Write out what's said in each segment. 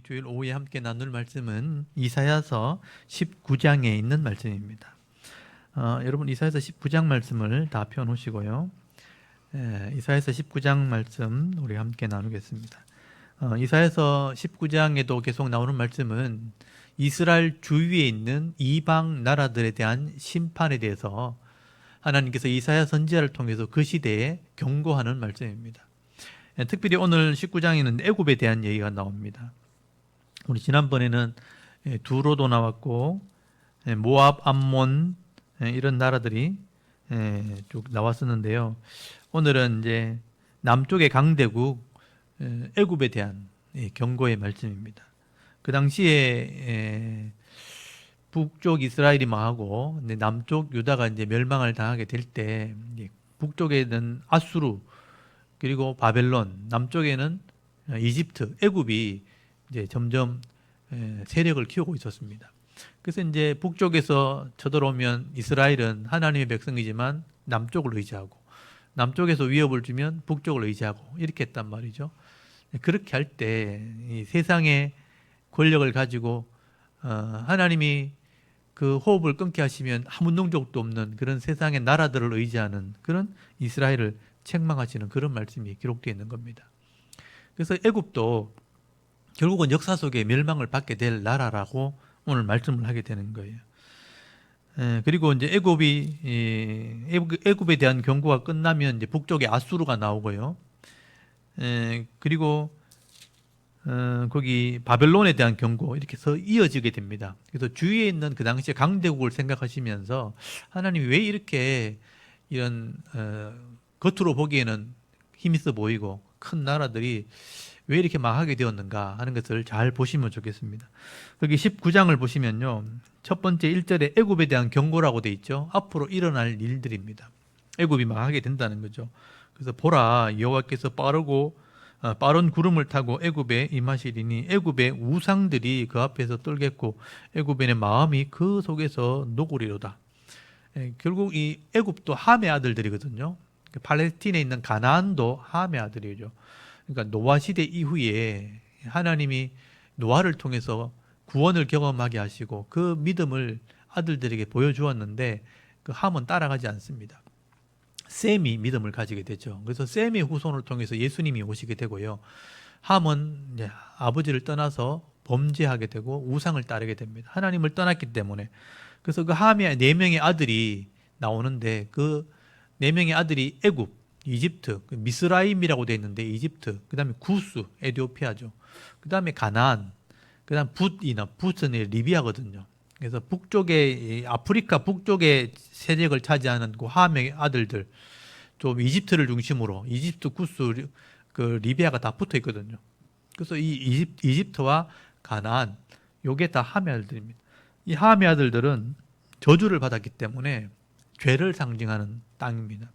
주일 오후에 함께 나눌 말씀은 이사야서 19장에 있는 말씀입니다. 여러분 이사야서 19장 말씀을 다 펴놓으시고요. 이사야서 19장 말씀 우리 함께 나누겠습니다. 이사야서 19장에도 계속 나오는 말씀은 이스라엘 주위에 있는 이방 나라들에 대한 심판에 대해서 하나님께서 이사야 선지자를 통해서 그 시대에 경고하는 말씀입니다. 특별히 오늘 19장에는 애굽에 대한 얘기가 나옵니다. 우리 지난번에는 두로도 나왔고 모압, 암몬 이런 나라들이 쭉 나왔었는데요. 오늘은 이제 남쪽의 강대국 애굽에 대한 경고의 말씀입니다. 그 당시에 북쪽 이스라엘이 망하고 남쪽 유다가 이제 멸망을 당하게 될 때 북쪽에는 아수르 그리고 바벨론, 남쪽에는 이집트, 애굽이 이제 점점 세력을 키우고 있었습니다. 그래서 이제 북쪽에서 쳐들어오면 이스라엘은 하나님의 백성이지만 남쪽을 의지하고 남쪽에서 위협을 주면 북쪽을 의지하고 이렇게 했단 말이죠. 그렇게 할 때 이 세상의 권력을 가지고 하나님이 그 호흡을 끊게 하시면 아무 능력도 없는 그런 세상의 나라들을 의지하는 그런 이스라엘을 책망하시는 그런 말씀이 기록되어 있는 겁니다. 그래서 애굽도 결국은 역사 속에 멸망을 받게 될 나라라고 오늘 말씀을 하게 되는 거예요. 그리고 이제 애굽에 대한 경고가 끝나면 이제 북쪽에 아수르가 나오고요. 그리고 거기 바벨론에 대한 경고 이렇게 해서 이어지게 됩니다. 그래서 주위에 있는 그 당시에 강대국을 생각하시면서 하나님이 왜 이렇게 이런 겉으로 보기에는 힘있어 보이고 큰 나라들이 왜 이렇게 망하게 되었는가 하는 것을 잘 보시면 좋겠습니다. 거기 19장을 보시면요. 첫 번째 1절에 애굽에 대한 경고라고 돼 있죠. 앞으로 일어날 일들입니다. 애굽이 망하게 된다는 거죠. 그래서 보라 여호와께서 빠른 구름을 타고 애굽에 임하시리니 애굽의 우상들이 그 앞에서 떨겠고 애굽인의 마음이 그 속에서 녹으리로다. 결국 이 애굽도 함의 아들들이거든요. 팔레스틴에 있는 가나안도 함의 아들이죠. 그러니까 노아 시대 이후에 하나님이 노아를 통해서 구원을 경험하게 하시고 그 믿음을 아들들에게 보여주었는데 그 함은 따라가지 않습니다. 셈이 믿음을 가지게 되죠. 그래서 셈의 후손을 통해서 예수님이 오시게 되고요. 함은 이제 아버지를 떠나서 범죄하게 되고 우상을 따르게 됩니다. 하나님을 떠났기 때문에. 그래서 그 함의 4명의 아들이 나오는데 그 4명의 아들이 애굽, 이집트, 미스라임이라고 되어 있는데 이집트, 그 다음에 구스, 에티오피아죠. 그 다음에 가나안, 그 다음 붓은 리비아거든요. 그래서 북쪽에, 아프리카 북쪽의 세력을 차지하는 그 함의 아들들, 좀 이집트를 중심으로, 이집트, 구스, 그 리비아가 다 붙어 있거든요. 그래서 이 이집트와 가나안, 요게 다 함의 아들들입니다. 이 함의 아들들은 저주를 받았기 때문에 죄를 상징하는 땅입니다.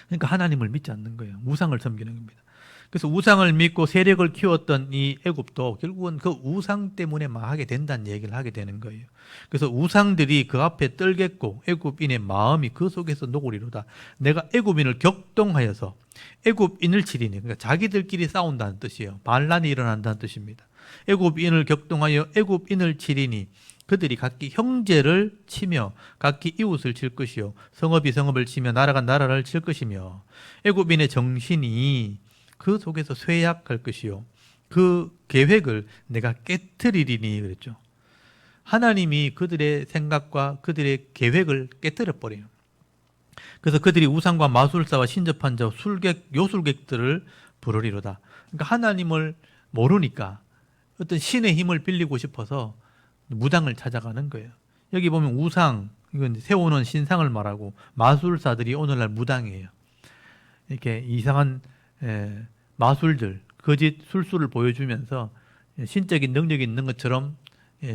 그러니까 하나님을 믿지 않는 거예요. 우상을 섬기는 겁니다. 그래서 우상을 믿고 세력을 키웠던 이 애굽도 결국은 그 우상 때문에 망하게 된다는 얘기를 하게 되는 거예요. 그래서 우상들이 그 앞에 떨겠고 애굽인의 마음이 그 속에서 녹으리로다. 내가 애굽인을 격동하여서 애굽인을 치리니, 그러니까 자기들끼리 싸운다는 뜻이에요. 반란이 일어난다는 뜻입니다. 애굽인을 격동하여 애굽인을 치리니 그들이 각기 형제를 치며 각기 이웃을 칠 것이요 성읍이 성읍을 치며 나라가 나라를 칠 것이며 애굽인의 정신이 그 속에서 쇠약할 것이요 그 계획을 내가 깨트리리니 그랬죠. 하나님이 그들의 생각과 그들의 계획을 깨뜨려 버려요. 그래서 그들이 우상과 마술사와 신접한 자 요술객들을 부르리로다. 그러니까 하나님을 모르니까 어떤 신의 힘을 빌리고 싶어서 무당을 찾아가는 거예요. 여기 보면 우상, 이건 세우는 신상을 말하고 마술사들이 오늘날 무당이에요. 이렇게 이상한 마술들, 거짓 술수를 보여주면서 신적인 능력이 있는 것처럼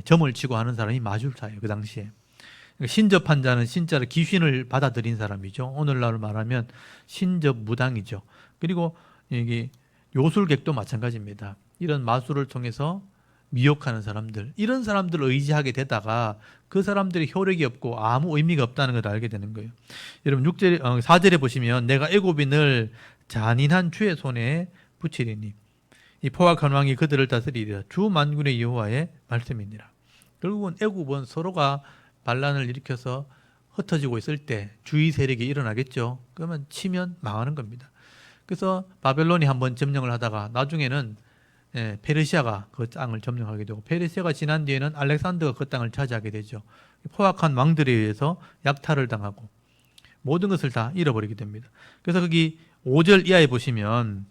점을 치고 하는 사람이 마술사예요. 그 당시에. 신접한 자는 진짜로 귀신을 받아들인 사람이죠. 오늘날 말하면 신접 무당이죠. 그리고 여기 요술객도 마찬가지입니다. 이런 마술을 통해서 미혹하는 사람들, 이런 사람들을 의지하게 되다가 그 사람들이 효력이 없고 아무 의미가 없다는 걸 알게 되는 거예요. 여러분 4절에 보시면 내가 애굽인을 잔인한 주의 손에 붙이리니, 이 포악한 왕이 그들을 다스리리라. 주 만군의 여호와의 말씀이니라. 결국은 애굽은 서로가 반란을 일으켜서 흩어지고 있을 때 주의 세력이 일어나겠죠. 그러면 치면 망하는 겁니다. 그래서 바벨론이 한번 점령을 하다가 나중에는 페르시아가 그 땅을 점령하게 되고, 페르시아가 지난 뒤에는 알렉산더가 그 땅을 차지하게 되죠. 포악한 왕들에 의해서 약탈을 당하고 모든 것을 다 잃어버리게 됩니다. 그래서 거기 5절 이하에 보시면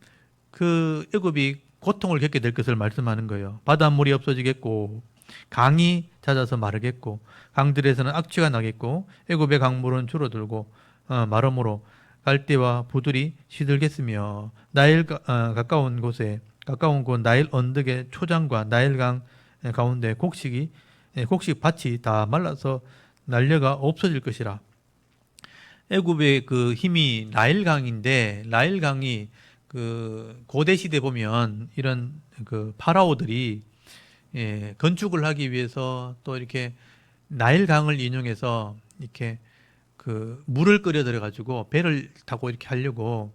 그 애굽이 고통을 겪게 될 것을 말씀하는 거예요. 바닷물이 없어지겠고 강이 잦아서 마르겠고 강들에서는 악취가 나겠고 애굽의 강물은 줄어들고 마름으로 갈대와 부들이 시들겠으며 나일 가까운 곳 나일 언덕의 초장과 나일강 가운데 곡식 밭이 다 말라서 날려가 없어질 것이라. 애굽의 그 힘이 나일강인데, 나일강이 그 고대 시대 보면 이런 그 파라오들이 건축을 하기 위해서 또 이렇게 나일강을 인용해서 이렇게 그 물을 끓여 들여 가지고 배를 타고 이렇게 하려고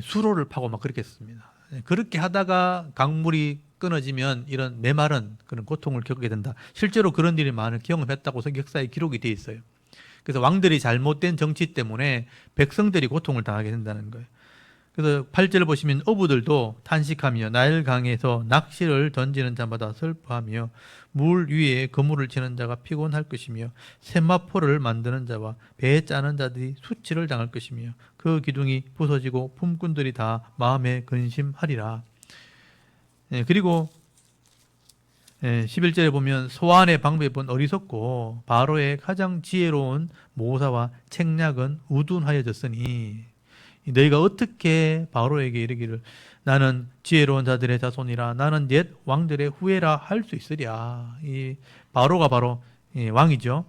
수로를 파고 막 그렇게 했습니다. 그렇게 하다가 강물이 끊어지면 이런 메마른 그런 고통을 겪게 된다. 실제로 그런 일이 많은 경험했다고 역사에 기록이 되어 있어요. 그래서 왕들이 잘못된 정치 때문에 백성들이 고통을 당하게 된다는 거예요. 그래서 8절 보시면 어부들도 탄식하며 나일강에서 낚시를 던지는 자마다 슬퍼하며 물 위에 그물을 치는 자가 피곤할 것이며 세마포를 만드는 자와 배 짜는 자들이 수치를 당할 것이며 그 기둥이 부서지고 품꾼들이 다 마음에 근심하리라. 그리고 11절에 보면 소환의 방법은 어리석고 바로의 가장 지혜로운 모사와 책략은 우둔하여졌으니 너희가 어떻게 바로에게 이르기를 나는 지혜로운 자들의 자손이라 나는 옛 왕들의 후예라 할 수 있으랴. 이 바로가 바로 왕이죠.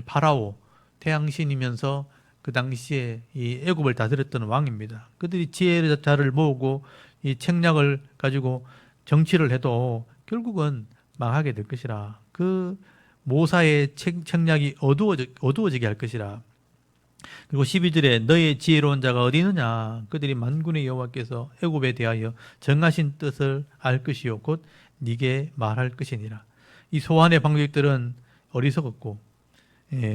파라오 태양신이면서 그 당시에 이 애굽을 다스렸던 왕입니다. 그들이 지혜자를 모으고 이 책략을 가지고 정치를 해도 결국은 망하게 될 것이라. 그 모사의 책략이 어두워지게 할 것이라. 그리고 12절에 너의 지혜로운 자가 어디 있느냐? 그들이 만군의 여호와께서 애굽에 대하여 정하신 뜻을 알 것이요 곧 네게 말할 것이니라. 이 소환의 방법들은 어리석었고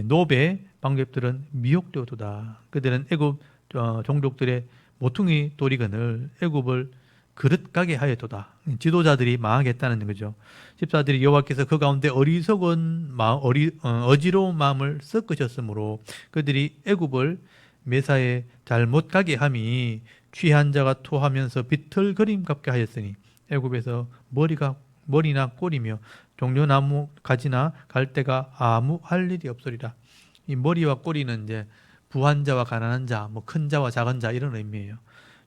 노베의 방법들은 미혹되었도다. 그들은 애굽 종족들의 모퉁이 돌이거늘 애굽을 그릇 가게 하였도다. 지도자들이 망하겠다는 거죠. 14절이 여호와께서 그 가운데 어지러운 마음을 섞으셨으므로 그들이 애굽을 메사에 잘못 가게 함이 취한 자가 토하면서 비틀거림 같게 하였으니 애굽에서 머리나 꼬리며 종려나무 가지나 갈대가 아무 할 일이 없으리라. 이 머리와 꼬리는 이제 부한 자와 가난한 자, 뭐 큰 자와 작은 자 이런 의미예요.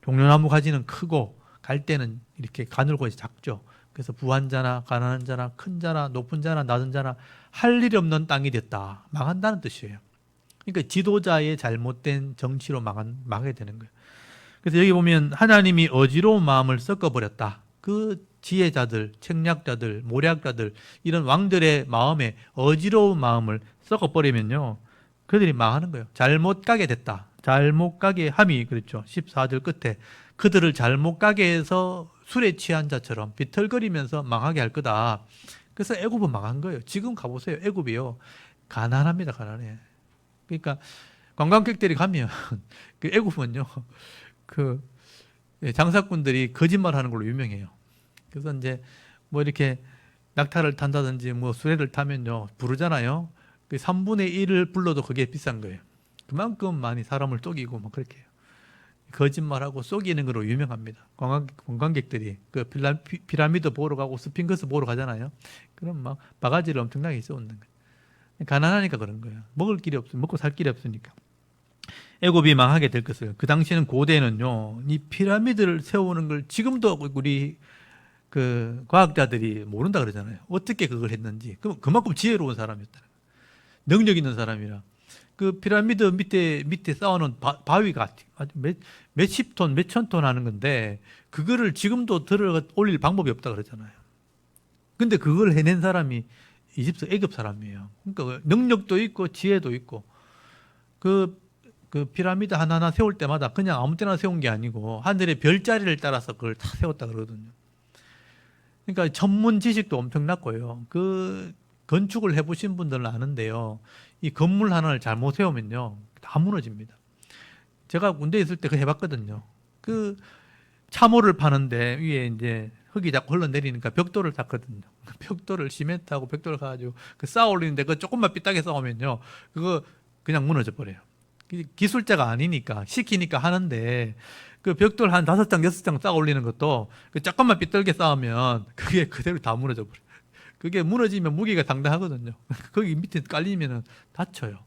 종려나무 가지는 크고 갈대는 이렇게 가늘고 작죠. 그래서 부한 자나 가난한 자나 큰 자나 높은 자나 낮은 자나 할 일 없는 땅이 됐다. 망한다는 뜻이에요. 그러니까 지도자의 잘못된 정치로 망하게 되는 거예요. 그래서 여기 보면 하나님이 어지러운 마음을 섞어버렸다. 그 지혜자들, 책략자들, 모략자들 이런 왕들의 마음에 어지러운 마음을 섞어버리면요. 그들이 망하는 거예요. 잘못 가게 됐다. 잘못 가게 함이 그렇죠. 14절 끝에 그들을 잘못 가게 해서 술에 취한 자처럼 비틀거리면서 망하게 할 거다. 그래서 애굽은 망한 거예요. 지금 가보세요. 애굽이요. 가난합니다. 가난해. 그러니까 관광객들이 가면 그 애굽은요. 그 장사꾼들이 거짓말하는 걸로 유명해요. 그래서 이제 뭐 이렇게 낙타를 탄다든지 뭐 수레를 타면요 부르잖아요. 그 3분의 1을 불러도 그게 비싼 거예요. 그만큼 많이 사람을 속이고 막 그렇게 해요. 거짓말하고 속이는 거로 유명합니다. 관광객들이 그 피라미드 보러 가고 스핑크스 보러 가잖아요. 그럼 막 바가지를 엄청나게 써오는 거예요. 가난하니까 그런 거예요. 먹고 살 길이 없으니까. 애굽이 망하게 될 것을. 그 당시에는 고대는요, 이 피라미드를 세우는 걸 지금도 우리 그 과학자들이 모른다 그러잖아요. 어떻게 그걸 했는지. 그만큼 지혜로운 사람이었다. 능력 있는 사람이라. 그 피라미드 밑에 쌓아놓은 바위가 몇십 톤, 몇천 톤 하는 건데, 그거를 지금도 들어 올릴 방법이 없다 그러잖아요. 근데 그걸 해낸 사람이 애굽 사람이에요. 그러니까 능력도 있고 지혜도 있고, 그 피라미드 하나하나 세울 때마다 그냥 아무 때나 세운 게 아니고 하늘의 별자리를 따라서 그걸 다 세웠다 그러거든요. 그러니까 전문 지식도 엄청났고요. 그 건축을 해보신 분들은 아는데요. 이 건물 하나를 잘못 세우면요, 다 무너집니다. 제가 군대에 있을 때 그 해봤거든요. 그 참호를 파는데 위에 이제 흙이 자꾸 흘러내리니까 벽돌을 닦거든요. 벽돌을 시멘트하고 벽돌을 가지고 그 쌓아 올리는데 그 조금만 삐딱하게 쌓으면요, 그거 그냥 무너져 버려요. 기술자가 아니니까 시키니까 하는데 그 벽돌 한 5장, 6장 쌓아 올리는 것도 그 조금만 삐뚤게 쌓으면 그게 그대로 다 무너져 버려요. 그게 무너지면 무게가 당당하거든요. 거기 밑에 깔리면은 다쳐요.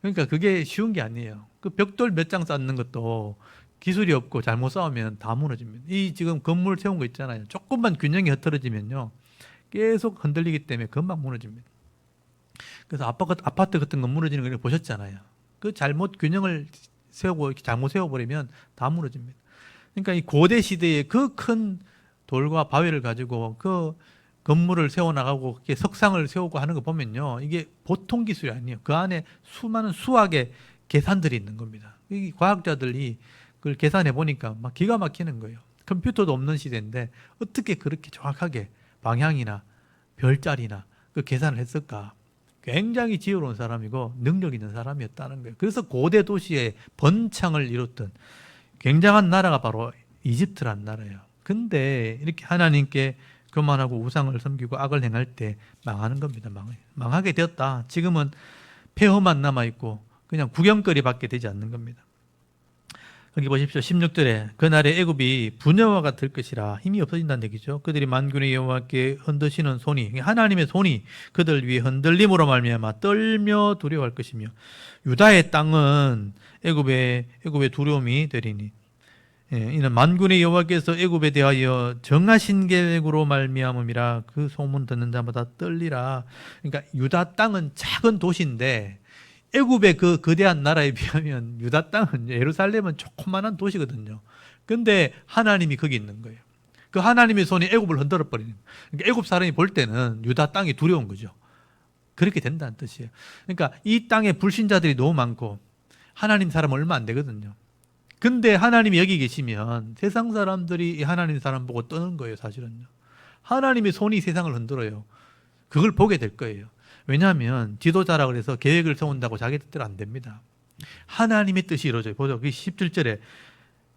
그러니까 그게 쉬운 게 아니에요. 그 벽돌 몇 장 쌓는 것도 기술이 없고 잘못 쌓으면 다 무너집니다. 이 지금 건물 세운 거 있잖아요. 조금만 균형이 흐트러지면요, 계속 흔들리기 때문에 금방 무너집니다. 그래서 아파트 같은 거 무너지는 거 보셨잖아요. 그 잘못 균형을 세우고 이렇게 잘못 세워버리면 다 무너집니다. 그러니까 이 고대 시대의 그 큰 돌과 바위를 가지고 그 건물을 세워나가고 그렇게 석상을 세우고 하는 거 보면요, 이게 보통 기술이 아니에요. 그 안에 수많은 수학의 계산들이 있는 겁니다. 이 과학자들이 그걸 계산해 보니까 막 기가 막히는 거예요. 컴퓨터도 없는 시대인데 어떻게 그렇게 정확하게 방향이나 별자리나 그 계산을 했을까? 굉장히 지혜로운 사람이고 능력 있는 사람이었다는 거예요. 그래서 고대 도시의 번창을 이뤘던 굉장한 나라가 바로 이집트란 나라예요. 근데 이렇게 하나님께 교만하고 우상을 섬기고 악을 행할 때 망하는 겁니다. 망하게 되었다. 지금은 폐허만 남아있고 그냥 구경거리밖에 되지 않는 겁니다. 여기 보십시오. 16절에 그날에 애굽이 부녀와가 될 것이라. 힘이 없어진다는 얘기죠. 그들이 만군의 여호와께 흔드시는 손이, 하나님의 손이 그들 위에 흔들림으로 말미암아 떨며 두려워할 것이며, 유다의 땅은 애굽의 두려움이 되리니, 이는 만군의 여호와께서 애굽에 대하여 정하신 계획으로 말미암음이라. 그 소문 듣는 자마다 떨리라. 그러니까 유다 땅은 작은 도시인데 애굽의 그 거대한 나라에 비하면 유다 땅은, 예루살렘은 조그만한 도시거든요. 근데 하나님이 거기 있는 거예요. 그 하나님의 손이 애굽을 흔들어 버리는 거예요. 그러니까 애굽 사람이 볼 때는 유다 땅이 두려운 거죠. 그렇게 된다는 뜻이에요. 그러니까 이 땅에 불신자들이 너무 많고 하나님 사람 얼마 안 되거든요. 근데 하나님이 여기 계시면 세상 사람들이 이 하나님 사람 보고 떠는 거예요, 사실은요. 하나님의 손이 세상을 흔들어요. 그걸 보게 될 거예요. 왜냐하면 지도자라 그래서 계획을 세운다고 자기 뜻대로 안 됩니다. 하나님의 뜻이 이루어져요. 보죠. 17절에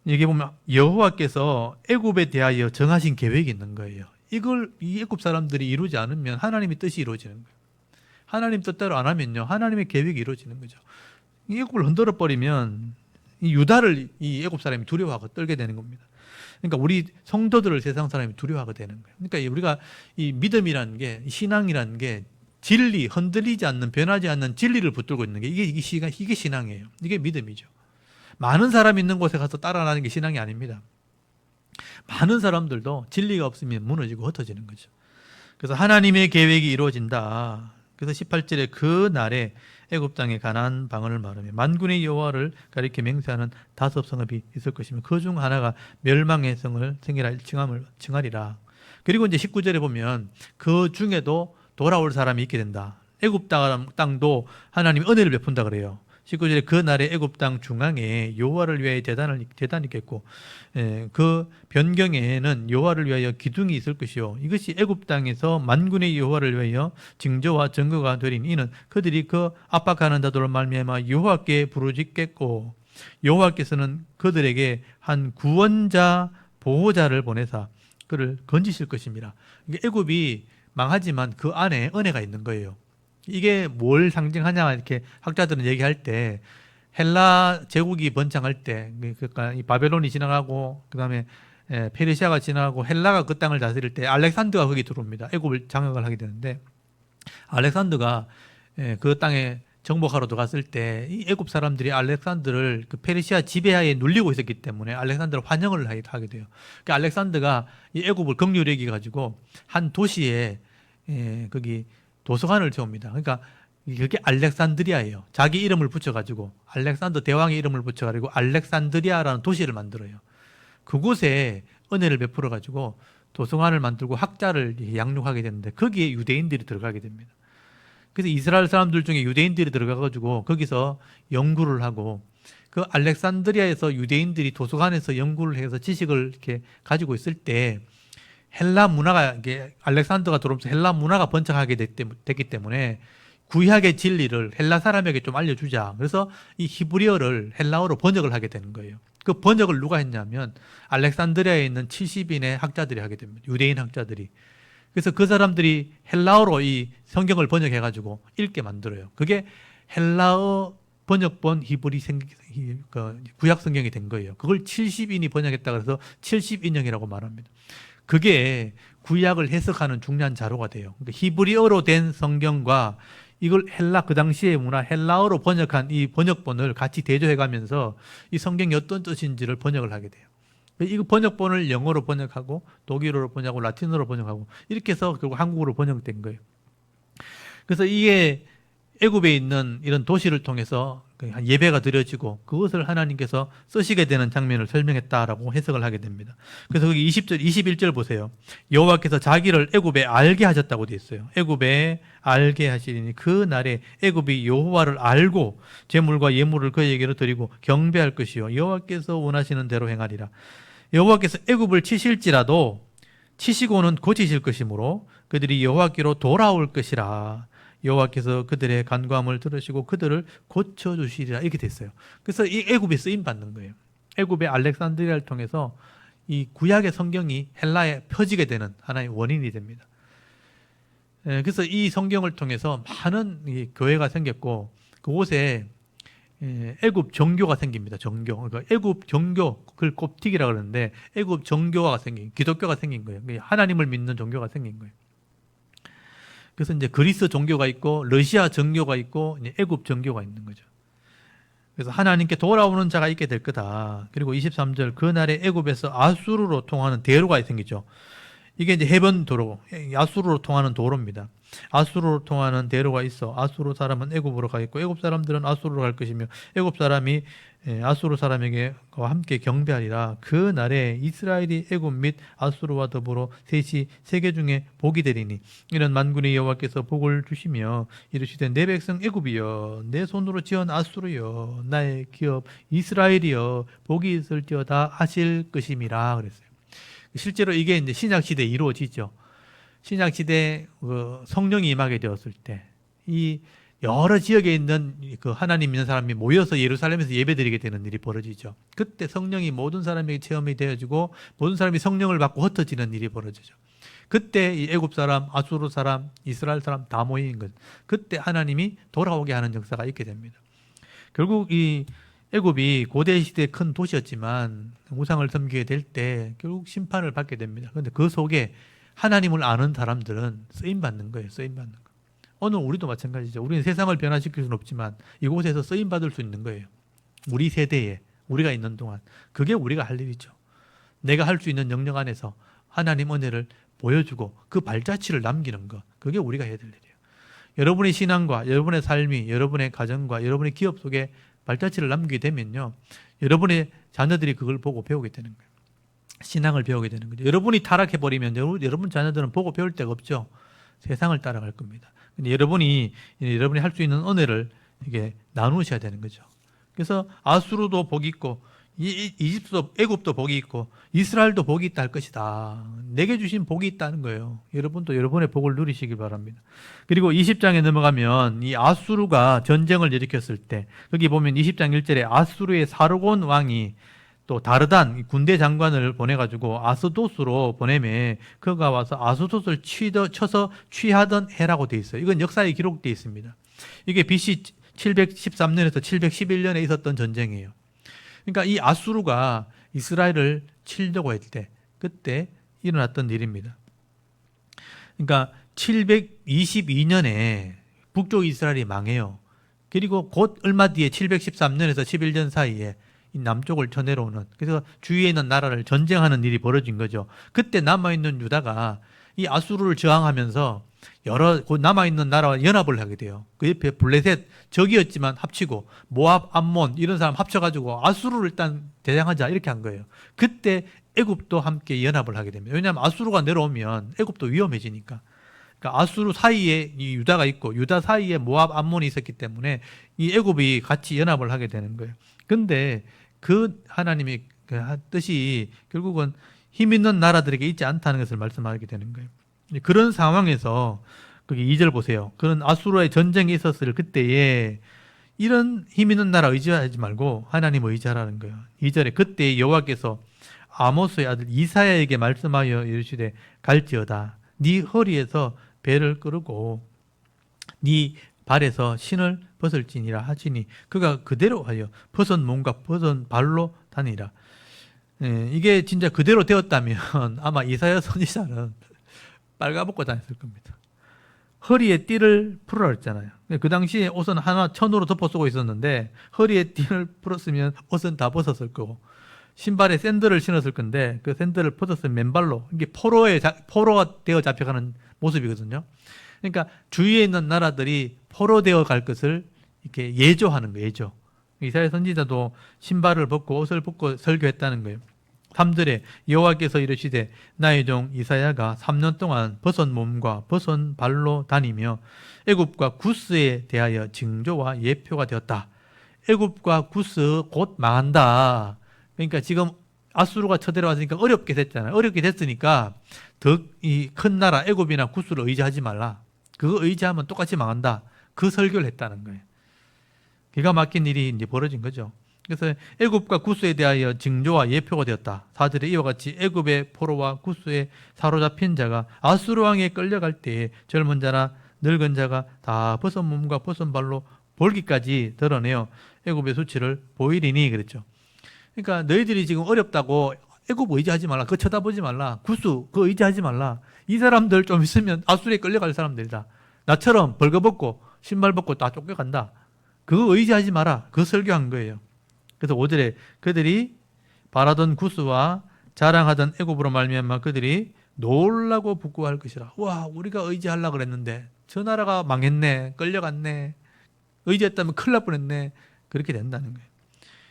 여기 보면 여호와께서 애굽에 대하여 정하신 계획이 있는 거예요. 이걸 이 애굽 사람들이 이루지 않으면 하나님의 뜻이 이루어지는 거예요. 하나님 뜻대로 안 하면요, 하나님의 계획이 이루어지는 거죠. 이 애굽을 흔들어 버리면 이 유다를 이 애굽 사람이 두려워하고 떨게 되는 겁니다. 그러니까 우리 성도들을 세상 사람이 두려워하게 되는 거예요. 그러니까 우리가 이 믿음이라는 게, 신앙이라는 게 진리, 흔들리지 않는, 변하지 않는 진리를 붙들고 있는 게 이게 신앙이에요. 이게 믿음이죠. 많은 사람이 있는 곳에 가서 따라가는 게 신앙이 아닙니다. 많은 사람들도 진리가 없으면 무너지고 흩어지는 거죠. 그래서 하나님의 계획이 이루어진다. 그래서 18절에 그 날에 애굽 땅에 가나안 방언을 말하며 만군의 여호와를 가리켜 맹세하는 5 성읍이 있을 것이며 그 중 하나가 멸망의 성을 생기라 칭하리라. 그리고 이제 19절에 보면 그 중에도 돌아올 사람이 있게 된다. 애굽 땅도 하나님이 은혜를 베푼다 그래요. 19절에 그 날에 애굽 땅 중앙에 여호와를 위하여 제단이 있겠고, 그 변경에는 여호와를 위하여 기둥이 있을 것이요, 이것이 애굽 땅에서 만군의 여호와를 위하여 징조와 증거가 되리니 이는 그들이 그 압박하는 자들로 말미암아 여호와께 부르짖겠고 여호와께서는 그들에게 한 구원자 보호자를 보내사 그를 건지실 것입니다. 애굽이 망하지만 그 안에 은혜가 있는 거예요. 이게 뭘 상징하냐 이렇게 학자들은 얘기할 때, 헬라 제국이 번창할 때, 그러니까 이 바벨론이 지나가고 그다음에 페르시아가 지나가고 헬라가 그 땅을 다스릴 때 알렉산더가 거기 들어옵니다. 애굽을 장악을 하게 되는데, 알렉산더가 그 땅에 정복하러 들어갔을 때 이 애굽 사람들이 알렉산더를 그 페르시아 지배하에 눌리고 있었기 때문에 알렉산더를 환영을 하게 돼요. 그러니까 알렉산더가 이 애굽을 긍휼히 여겨 가지고 한 도시에 거기 도서관을 세웁니다. 그러니까 그게 알렉산드리아예요. 자기 이름을 붙여가지고 알렉산더 대왕의 이름을 붙여가지고 알렉산드리아라는 도시를 만들어요. 그곳에 은혜를 베풀어가지고 도서관을 만들고 학자를 양육하게 되는데 거기에 유대인들이 들어가게 됩니다. 그래서 이스라엘 사람들 중에 유대인들이 들어가가지고 거기서 연구를 하고, 그 알렉산드리아에서 유대인들이 도서관에서 연구를 해서 지식을 이렇게 가지고 있을 때 헬라 문화가 이게 알렉산더가 들어오면서 헬라 문화가 번창하게 됐기 때문에 구약의 진리를 헬라 사람에게 좀 알려주자. 그래서 이 히브리어를 헬라어로 번역을 하게 되는 거예요. 그 번역을 누가 했냐면 알렉산드리아에 있는 70인의 학자들이 하게 됩니다. 유대인 학자들이. 그래서 그 사람들이 헬라어로 이 성경을 번역해가지고 읽게 만들어요. 그게 헬라어 번역본 히브리 구약 성경이 된 거예요. 그걸 70인이 번역했다 그래서 70인형이라고 말합니다. 그게 구약을 해석하는 중요한 자료가 돼요. 그러니까 히브리어로 된 성경과 이걸 그 당시의 문화 헬라어로 번역한 이 번역본을 같이 대조해가면서 이 성경이 어떤 뜻인지를 번역을 하게 돼요. 이 번역본을 영어로 번역하고 독일어로 번역하고 라틴어로 번역하고 이렇게 해서 결국 한국어로 번역된 거예요. 그래서 이게 애굽에 있는 이런 도시를 통해서 예배가 드려지고 그것을 하나님께서 쓰시게 되는 장면을 설명했다라고 해석을 하게 됩니다. 그래서 거기 20절, 21절 보세요. 여호와께서 자기를 애굽에 알게 하셨다고 되어 있어요. 애굽에 알게 하시리니 그 날에 애굽이 여호와를 알고 제물과 예물을 그에게로 드리고 경배할 것이요 여호와께서 원하시는 대로 행하리라. 여호와께서 애굽을 치실지라도 치시고는 고치실 것이므로 그들이 여호와께로 돌아올 것이라. 여호와께서 그들의 간구함을 들으시고 그들을 고쳐주시리라. 이렇게 됐어요. 그래서 이 애굽에 쓰임 받는 거예요. 애굽의 알렉산드리아를 통해서 이 구약의 성경이 헬라에 펴지게 되는 하나의 원인이 됩니다. 그래서 이 성경을 통해서 많은 교회가 생겼고 그곳에 애굽 정교가 생깁니다. 정교. 그러니까 애굽 정교, 그걸 곱틱이라고 그러는데 애굽 정교가 생긴, 기독교가 생긴 거예요. 하나님을 믿는 종교가 생긴 거예요. 그래서 이제 그리스 종교가 있고 러시아 정교가 있고 이제 애굽 정교가 있는 거죠. 그래서 하나님께 돌아오는 자가 있게 될 거다. 그리고 23절 그날에 애굽에서 아수르로 통하는 대로가 생기죠. 이게 이제 해변도로, 아수르로 통하는 도로입니다. 아수르로 통하는 대로가 있어. 아수르 사람은 애굽으로 가겠고 애굽 사람들은 아수르로 갈 것이며 애굽 사람이 아수르 사람에게 함께 경배하리라. 그 날에 이스라엘이 애굽 및 아수르와 더불어 셋이 세계 중에 복이 되리니 이런 만군의 여호와께서 복을 주시며 이르시되 내 백성 애굽이여 내 손으로 지은 아수르여 나의 기업 이스라엘이여 복이 있을지어다 하실 것임이라 그랬어요. 실제로 이게 이제 신약 시대에 이루어지죠. 신약 시대에 성령이 임하게 되었을 때 이 여러 지역에 있는 그 하나님 믿는 사람이 모여서 예루살렘에서 예배드리게 되는 일이 벌어지죠. 그때 성령이 모든 사람에게 체험이 되어지고 모든 사람이 성령을 받고 흩어지는 일이 벌어지죠. 그때 이 애굽 사람, 아수르 사람, 이스라엘 사람 다 모인 것. 그때 하나님이 돌아오게 하는 역사가 있게 됩니다. 결국 이 애굽이 고대 시대의 큰 도시였지만 우상을 섬기게 될 때 결국 심판을 받게 됩니다. 그런데 그 속에 하나님을 아는 사람들은 쓰임 받는 거예요. 쓰임 받는 거. 오늘 우리도 마찬가지죠. 우리는 세상을 변화시킬 수는 없지만 이곳에서 쓰임 받을 수 있는 거예요. 우리 세대에 우리가 있는 동안 그게 우리가 할 일이죠. 내가 할 수 있는 영역 안에서 하나님 은혜를 보여주고 그 발자취를 남기는 것. 그게 우리가 해야 될 일이에요. 여러분의 신앙과 여러분의 삶이 여러분의 가정과 여러분의 기업 속에 발자취를 남기게 되면요. 여러분의 자녀들이 그걸 보고 배우게 되는 거예요. 신앙을 배우게 되는 거죠. 여러분이 타락해버리면 여러분 자녀들은 보고 배울 데가 없죠. 세상을 따라갈 겁니다. 근데 여러분이 할 수 있는 은혜를 이게 나누셔야 되는 거죠. 그래서 아수르도 복이 있고 이집트도 애굽도 복이 있고 이스라엘도 복이 있다 할 것이다. 내게 주신 복이 있다는 거예요. 여러분도 여러분의 복을 누리시길 바랍니다. 그리고 20장에 넘어가면 이 아수르가 전쟁을 일으켰을 때 거기 보면 20장 1절에 아수르의 사르곤 왕이 또 다르단 군대 장관을 보내가지고 아스도스로 보내매 그가 와서 아스도스를 쳐서 취하던 해라고 되어 있어요. 이건 역사에 기록되어 있습니다. 이게 BC 713년에서 711년에 있었던 전쟁이에요. 그러니까 이 아수르가 이스라엘을 치려고 했을 때 그때 일어났던 일입니다. 그러니까 722년에 북쪽 이스라엘이 망해요. 그리고 곧 얼마 뒤에 713년에서 11년 사이에 남쪽을 쳐내려오는, 그래서 주위에 있는 나라를 전쟁하는 일이 벌어진 거죠. 그때 남아있는 유다가 이 아수르를 저항하면서 여러 곧 남아있는 나라와 연합을 하게 돼요. 그 옆에 블레셋 적이었지만 합치고 모압, 암몬 이런 사람 합쳐가지고 아수르를 일단 대장하자 이렇게 한 거예요. 그때 애굽도 함께 연합을 하게 됩니다. 왜냐하면 아수르가 내려오면 애굽도 위험해지니까. 그러니까 아수르 사이에 이 유다가 있고 유다 사이에 모압, 암몬이 있었기 때문에 이 애굽이 같이 연합을 하게 되는 거예요. 근데 그 하나님의 그 뜻이 결국은 힘 있는 나라들에게 있지 않다는 것을 말씀하게 되는 거예요. 그런 상황에서 거기 2절 보세요. 그런 아수르와의 전쟁이 있었을 그때에 이런 힘 있는 나라 의지하지 말고 하나님을 의지하라는 거예요. 2절에 그때 여호와께서 아모스의 아들 이사야에게 말씀하여 이르시되 갈지어다 네 허리에서 배를 끌고 네 발에서 신을 벗을지니라 하시니 그가 그대로 하여 벗은 몸과 벗은 발로 다니라. 이게 진짜 그대로 되었다면 아마 이사야 선지자는 빨가벗고 다녔을 겁니다. 허리에 띠를 풀어라 했잖아요. 그 당시에 옷은 하나 천으로 덮어 쓰고 있었는데 허리에 띠를 풀었으면 옷은 다 벗었을 거고 신발에 샌들을 신었을 건데 그 샌들을 벗었으면 맨발로 이게 포로가 되어 잡혀가는 모습이거든요. 그러니까 주위에 있는 나라들이 포로되어 갈 것을 이렇게 예조하는 거예요. 예조. 이사야 선지자도 신발을 벗고 옷을 벗고 설교했다는 거예요. 3절에 여호와께서 이르시되 나의 종 이사야가 3년 동안 벗은 몸과 벗은 발로 다니며 애굽과 구스에 대하여 징조와 예표가 되었다. 애굽과 구스 곧 망한다. 그러니까 지금 아수르가 쳐들어왔으니까 어렵게 됐잖아요. 어렵게 됐으니까 더 이 큰 나라 애굽이나 구스를 의지하지 말라. 그거 의지하면 똑같이 망한다. 그 설교를 했다는 거예요. 기가 막힌 일이 이제 벌어진 거죠. 그래서 애굽과 구스에 대하여 징조와 예표가 되었다. 4절에 이와 같이 애굽의 포로와 구스에 사로잡힌 자가 아수르 왕에 끌려갈 때에 젊은 자나 늙은 자가 다 벗은 몸과 벗은 발로 볼기까지 드러내어 애굽의 수치를 보이리니 그랬죠. 그러니까 너희들이 지금 어렵다고 애굽 의지하지 말라. 그거 쳐다보지 말라. 구스 그거 의지하지 말라. 이 사람들 좀 있으면 아수르에 끌려갈 사람들이다. 나처럼 벌거벗고 신발 벗고 다 쫓겨간다. 그거 의지하지 마라. 그거 설교한 거예요. 그래서 5절에 그들이 바라던 구스와 자랑하던 애굽으로 말미암아 그들이 놀라고 부끄러워할 것이라. 와, 우리가 의지하려고 그랬는데 저 나라가 망했네. 끌려갔네. 의지했다면 큰일 날 뻔했네. 그렇게 된다는 거예요.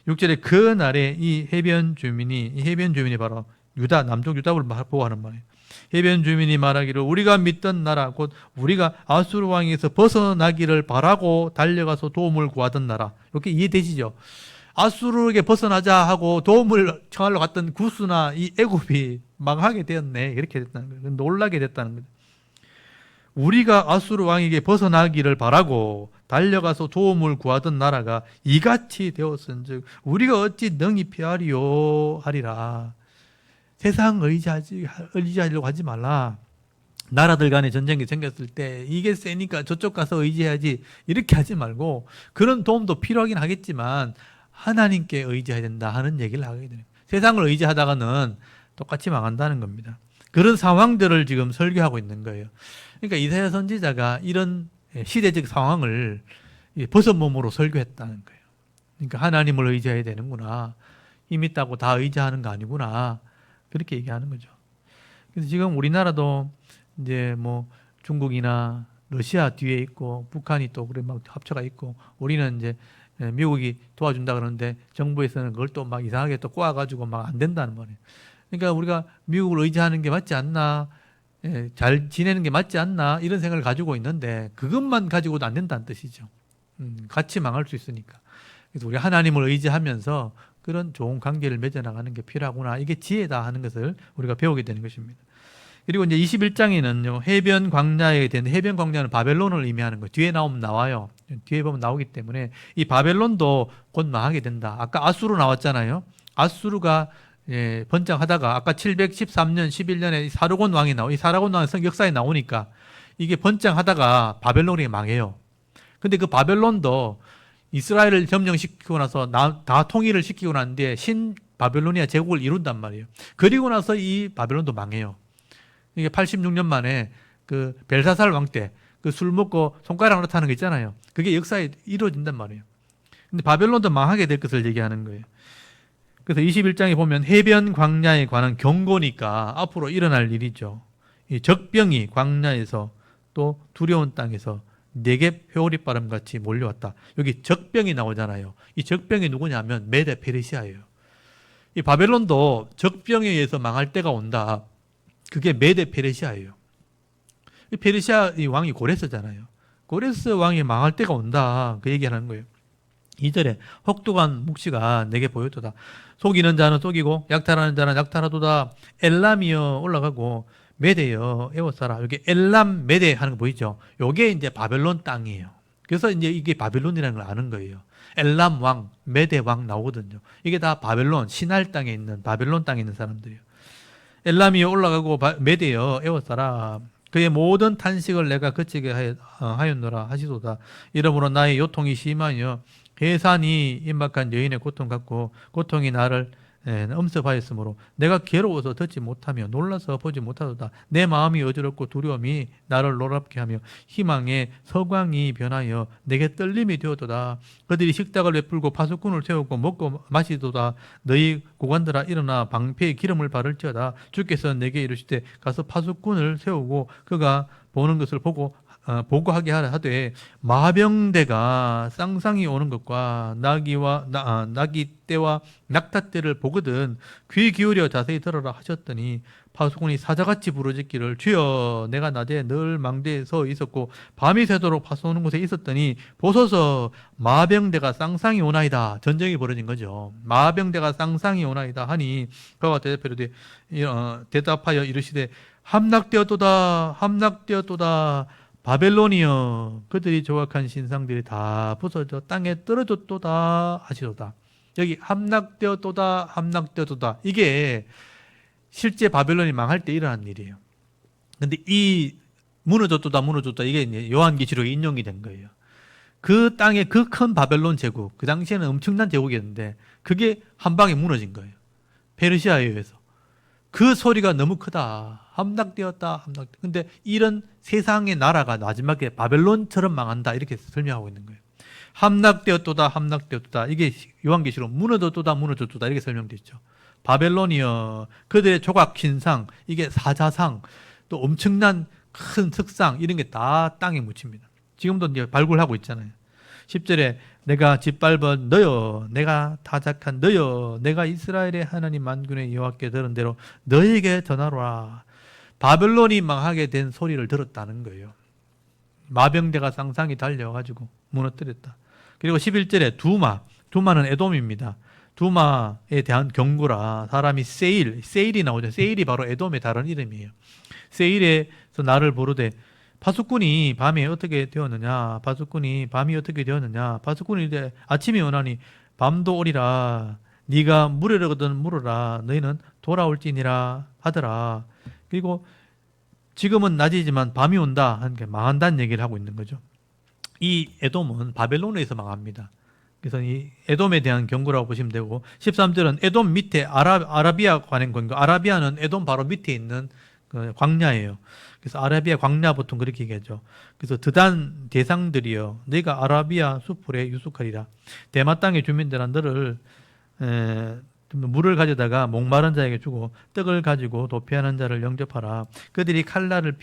6절에 그 날에 이 해변 주민이 바로 유다, 남쪽 유다를 보호하는 말이에요. 해변 주민이 말하기를 우리가 믿던 나라 곧 우리가 아수르 왕에서 벗어나기를 바라고 달려가서 도움을 구하던 나라. 이렇게 이해되시죠? 아수르에게 벗어나자 하고 도움을 청하러 갔던 구스나 이 애굽이 망하게 되었네. 이렇게 됐다는 거예요. 놀라게 됐다는 거예요. 우리가 아수르 왕에게 벗어나기를 바라고 달려가서 도움을 구하던 나라가 이같이 되었은즉 우리가 어찌 능히 피하리요 하리라. 세상 의지하려고 하지 말라. 나라들 간에 전쟁이 생겼을 때 이게 세니까 저쪽 가서 의지해야지 이렇게 하지 말고 그런 도움도 필요하긴 하겠지만 하나님께 의지해야 된다 하는 얘기를 하게 되는 거예요. 세상을 의지하다가는 똑같이 망한다는 겁니다. 그런 상황들을 지금 설교하고 있는 거예요. 그러니까 이사야 선지자가 이런 시대적 상황을 벗은 몸으로 설교했다는 거예요. 그러니까 하나님을 의지해야 되는구나. 힘 있다고 다 의지하는 거 아니구나. 그렇게 얘기하는 거죠. 그래서 지금 우리나라도 이제 뭐 중국이나 러시아 뒤에 있고 북한이 또 그래 막 합쳐가 있고 우리는 이제 미국이 도와준다 그러는데 정부에서는 그걸 또 막 이상하게 또 꼬아가지고 막 안 된다는 말이에요. 그러니까 우리가 미국을 의지하는 게 맞지 않나, 잘 지내는 게 맞지 않나 이런 생각을 가지고 있는데 그것만 가지고도 안 된다는 뜻이죠. 같이 망할 수 있으니까. 그래서 우리 하나님을 의지하면서 그런 좋은 관계를 맺어나가는 게 필요하구나. 이게 지혜다 하는 것을 우리가 배우게 되는 것입니다. 그리고 이제 21장에는요, 해변 광야에 대한 해변 광야는 바벨론을 의미하는 거예요. 뒤에 나와요. 뒤에 보면 나오기 때문에 이 바벨론도 곧 망하게 된다. 아까 아수르 나왔잖아요. 아수르가 번창하다가 아까 713년 11년에 사르곤 왕이 이 사르곤 왕의 역사에 나오니까 이게 번창하다가 바벨론이 망해요. 근데 그 바벨론도 이스라엘을 점령시키고 나서 다 통일을 시키고 난 뒤에 신 바벨로니아 제국을 이룬단 말이에요. 그리고 나서 이 바벨론도 망해요. 이게 86년 만에 그 벨사살 왕 때 그 술 먹고 손가락 나타나는 거 있잖아요. 그게 역사에 이루어진단 말이에요. 근데 바벨론도 망하게 될 것을 얘기하는 거예요. 그래서 21장에 보면 해변 광야에 관한 경고니까 앞으로 일어날 일이죠. 이 적병이 광야에서 또 두려운 땅에서 네겝 회오리바람 같이 몰려왔다. 여기 적병이 나오잖아요. 이 적병이 누구냐면 메데 페르시아예요. 이 바벨론도 적병에 의해서 망할 때가 온다. 그게 메데 페르시아예요. 이 페르시아 이 왕이 고레스잖아요. 고레스 왕이 망할 때가 온다. 그 얘기하는 거예요. 2절에 혹독한 묵시가 내게 보였도다. 속이는 자는 속이고 약탈하는 자는 약탈하도다. 엘람이여 올라가고 메대여 에워싸라. 여기 엘람 메대 하는 거 보이죠? 요게 이제 바벨론 땅이에요. 그래서 이제 이게 바벨론이라는 걸 아는 거예요. 엘람 왕, 메대 왕 나오거든요. 이게 다 바벨론, 신할 땅에 있는 바벨론 땅에 있는 사람들이에요. 엘람이여 올라가고 메대여 에워싸라. 그의 모든 탄식을 내가 그치게 하였노라 하시도다. 이러므로 나의 요통이 심하여 해산이 임박한 여인의 고통 같고 고통이 나를 엄습하였으므로 내가 괴로워서 듣지 못하며 놀라서 보지 못하도다. 내 마음이 어지럽고 두려움이 나를 놀랍게 하며 희망의 서광이 변하여 내게 떨림이 되었도다. 그들이 식탁을 베풀고 파수꾼을 세우고 먹고 마시도다. 너희 고관들아 일어나 방패에 기름을 바를지어다. 주께서 내게 이르시되 가서 파수꾼을 세우고 그가 보는 것을 보고하게 하라 하되 마병대가 쌍쌍이 오는 것과 나기 때와 낙타 때를 보거든 귀 기울여 자세히 들어라 하셨더니 파수꾼이 사자같이 부르짖기를 주여 내가 낮에 늘 망대에 서 있었고 밤이 새도록 파수 오는 곳에 있었더니 보소서 마병대가 쌍쌍이 오나이다. 전쟁이 벌어진 거죠. 마병대가 쌍쌍이 오나이다 하니 그가 대답하여 이르시되 함락되었도다 바벨론이여 그들이 조각한 신상들이 다 부서져 땅에 떨어졌도다 하시도다. 여기 함락되었도다 이게 실제 바벨론이 망할 때 일어난 일이에요. 근데 이 무너졌도다 이게 이제 요한계시록에 인용이 된 거예요. 그 땅에 그 큰 바벨론 제국, 그 당시에는 엄청난 제국이었는데 그게 한 방에 무너진 거예요. 페르시아에 의해서. 그 소리가 너무 크다. 함락되었다. 근데 이런 세상의 나라가 마지막에 바벨론처럼 망한다. 이렇게 설명하고 있는 거예요. 함락되었도다. 이게 요한계시록 무너졌도다. 이렇게 설명되어 있죠. 바벨론이여 그들의 조각 신상, 이게 사자상, 또 엄청난 큰 석상 이런 게 다 땅에 묻힙니다. 지금도 이제 발굴하고 있잖아요. 10절에 내가 짓밟은 너여 내가 타작한 너여 내가 이스라엘의 하나님 만군의 여호와께 들은 대로 너에게 전하노라. 바벨론이 망하게 된 소리를 들었다는 거예요. 마병대가 쌍쌍이 달려가지고 무너뜨렸다. 그리고 11절에 두마는 에돔입니다. 두마에 대한 경고라. 사람이 세일이 나오죠. 세일이 바로 에돔의 다른 이름이에요. 세일에서 나를 부르되 파수꾼이 밤이 어떻게 되었느냐. 파수꾼이 이제 아침이 오나니 밤도 오리라. 네가 물으려거든 물으라. 너희는 돌아올지니라 하더라. 그리고 지금은 낮이지만 밤이 온다 하는 게 망한다는 얘기를 하고 있는 거죠. 이 에돔은 바벨론에서 망합니다. 그래서 이 에돔에 대한 경고라고 보시면 되고 13절은 에돔 밑에 아라비아 관한 경고. 아라비아는 에돔 바로 밑에 있는 그 광야예요. 그래서 아라비아 광야 보통 그렇게 얘기하죠. 그래서 드단 대상들이여 내가 아라비아 수풀에 유숙하리라. 대마 땅의 주민들아 너를 물을 가져다가 목마른 자에게 주고 떡을 가지고 도피하는 자를 영접하라. 그들이 칼날을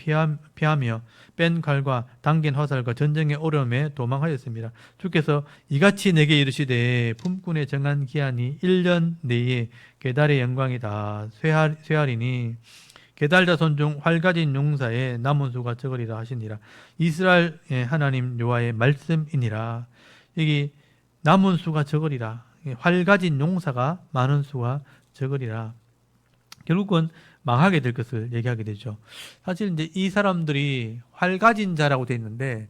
피하며 뺀 칼과 당긴 화살과 전쟁의 어려움에 도망하였습니다. 주께서 이같이 내게 이르시되 품꾼의 정한 기한이 1년 내에 게달의 영광이다. 쇠하리니 게달 자손 중 활가진 용사의 남은 수가 적으리라 하시니라. 이스라엘의 하나님 여호와의 말씀이니라. 여기 남은 수가 적으리라. 활가진 용사가 많은 수가 적으리라. 결국은 망하게 될 것을 얘기하게 되죠. 사실 이제 이 사람들이 활가진 자라고 되어 있는데